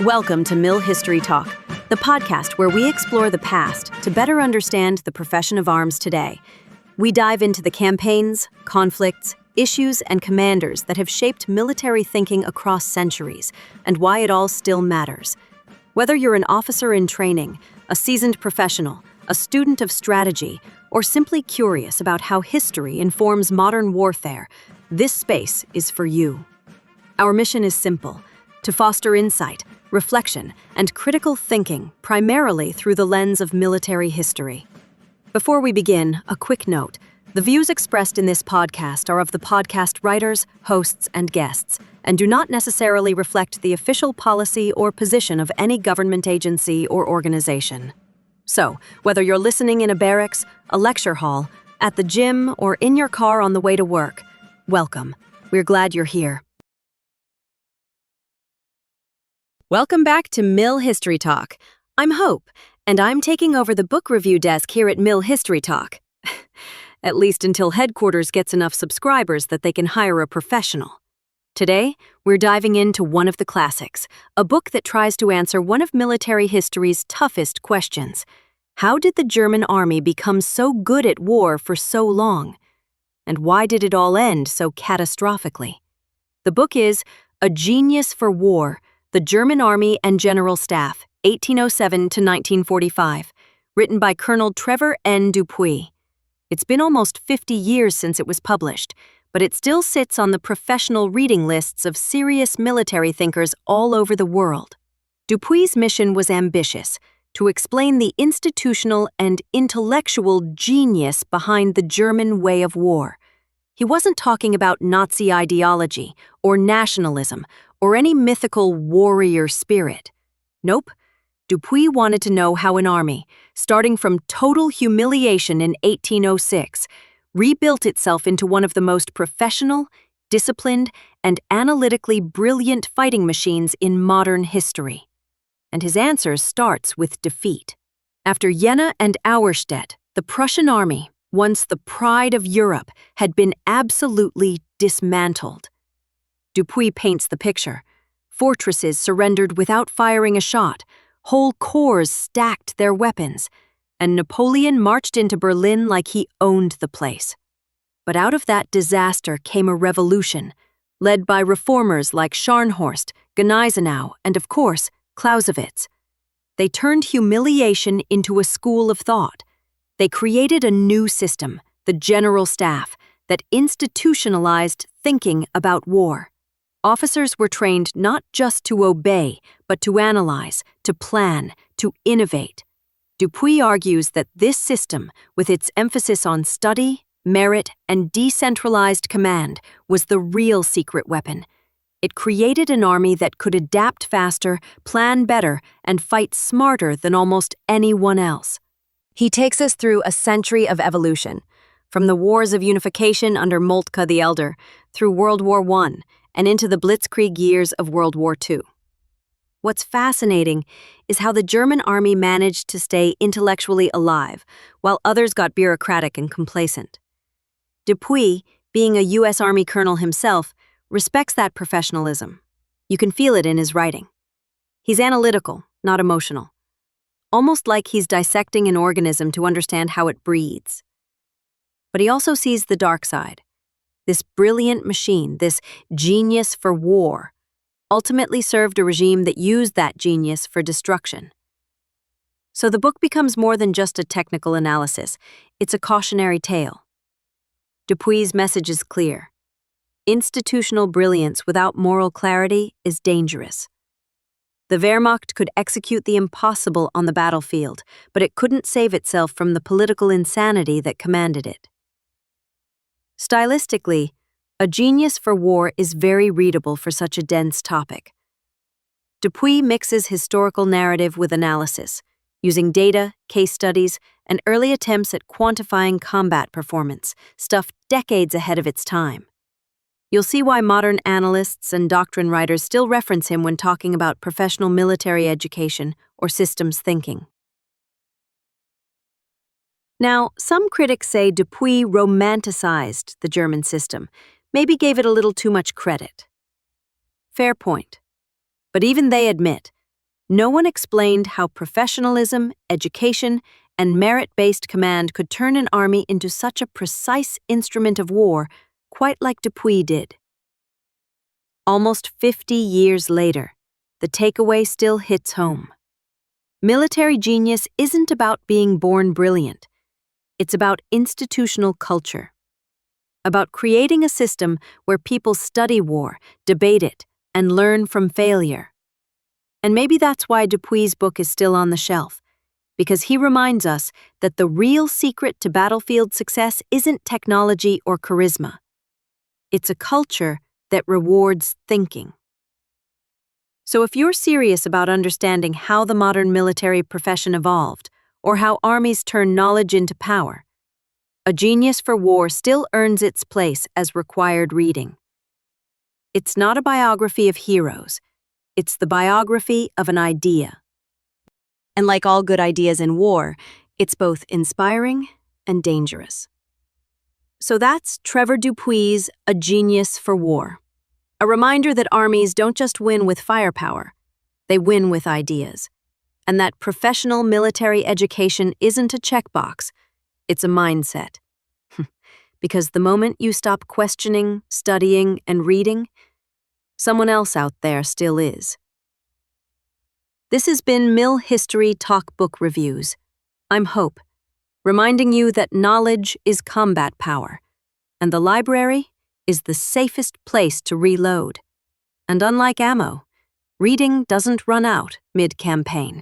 Welcome to Mill History Talk, the podcast where we explore the past to better understand the profession of arms today. We dive into the campaigns, conflicts, issues, and commanders that have shaped military thinking across centuries, and why it all still matters. Whether you're an officer in training, a seasoned professional, a student of strategy, or simply curious about how history informs modern warfare, this space is for you. Our mission is simple: to foster insight, reflection, and critical thinking primarily through the lens of military history. Before we begin, a quick note. The views expressed in this podcast are of the podcast writers, hosts, and guests, and do not necessarily reflect the official policy or position of any government agency or organization. So, whether you're listening in a barracks, a lecture hall, at the gym, or in your car on the way to work, welcome. We're glad you're here. Welcome back to Mill History Talk. I'm Hope, and I'm taking over the book review desk here at Mill History Talk. At least until headquarters gets enough subscribers that they can hire a professional. Today, we're diving into one of the classics, a book that tries to answer one of military history's toughest questions. How did the German army become so good at war for so long? And why did it all end so catastrophically? The book is A Genius for War: The German Army and General Staff, 1807 to 1945, written by Colonel Trevor Dupuy. It's been almost 50 years since it was published, but it still sits on the professional reading lists of serious military thinkers all over the world. Dupuy's mission was ambitious: to explain the institutional and intellectual genius behind the German way of war. He wasn't talking about Nazi ideology or nationalism or any mythical warrior spirit. Nope. Dupuy wanted to know how an army, starting from total humiliation in 1806, rebuilt itself into one of the most professional, disciplined, and analytically brilliant fighting machines in modern history. And his answer starts with defeat. After Jena and Auerstedt, the Prussian army, once the pride of Europe, had been absolutely dismantled. Dupuy paints the picture. Fortresses surrendered without firing a shot, whole corps stacked their weapons, and Napoleon marched into Berlin like he owned the place. But out of that disaster came a revolution, led by reformers like Scharnhorst, Gneisenau, and of course, Clausewitz. They turned humiliation into a school of thought. They created a new system, the General Staff, that institutionalized thinking about war. Officers were trained not just to obey, but to analyze, to plan, to innovate. Dupuy argues that this system, with its emphasis on study, merit, and decentralized command, was the real secret weapon. It created an army that could adapt faster, plan better, and fight smarter than almost anyone else. He takes us through a century of evolution, from the wars of unification under Moltke the Elder, through World War I, and into the Blitzkrieg years of World War II. What's fascinating is how the German army managed to stay intellectually alive, while others got bureaucratic and complacent. Dupuy, being a U.S. Army colonel himself, respects that professionalism. You can feel it in his writing. He's analytical, not emotional. Almost like he's dissecting an organism to understand how it breathes. But he also sees the dark side. This brilliant machine, this genius for war, ultimately served a regime that used that genius for destruction. So the book becomes more than just a technical analysis. It's a cautionary tale. Dupuy's message is clear. Institutional brilliance without moral clarity is dangerous. The Wehrmacht could execute the impossible on the battlefield, but it couldn't save itself from the political insanity that commanded it. Stylistically, A Genius for War is very readable for such a dense topic. Dupuy mixes historical narrative with analysis, using data, case studies, and early attempts at quantifying combat performance, stuff decades ahead of its time. You'll see why modern analysts and doctrine writers still reference him when talking about professional military education or systems thinking. Now, some critics say Dupuy romanticized the German system, maybe gave it a little too much credit. Fair point. But even they admit No one explained how professionalism, education, and merit-based command could turn an army into such a precise instrument of war, quite like Dupuy did. Almost 50 years later, the takeaway still hits home. Military genius isn't about being born brilliant. It's about institutional culture. About creating a system where people study war, debate it, and learn from failure. And maybe that's why Dupuy's book is still on the shelf, because he reminds us that the real secret to battlefield success isn't technology or charisma. It's a culture that rewards thinking. So if you're serious about understanding how the modern military profession evolved, or how armies turn knowledge into power, A Genius for War still earns its place as required reading. It's not a biography of heroes. It's the biography of an idea. And like all good ideas in war, it's both inspiring and dangerous. So that's Trevor Dupuy's A Genius for War. A reminder that armies don't just win with firepower, they win with ideas. And that professional military education isn't a checkbox, it's a mindset. Because the moment you stop questioning, studying, and reading, someone else out there still is. This has been Mill History Talk Book Reviews. I'm Hope, reminding you that knowledge is combat power, and the library is the safest place to reload. And unlike ammo, reading doesn't run out mid-campaign.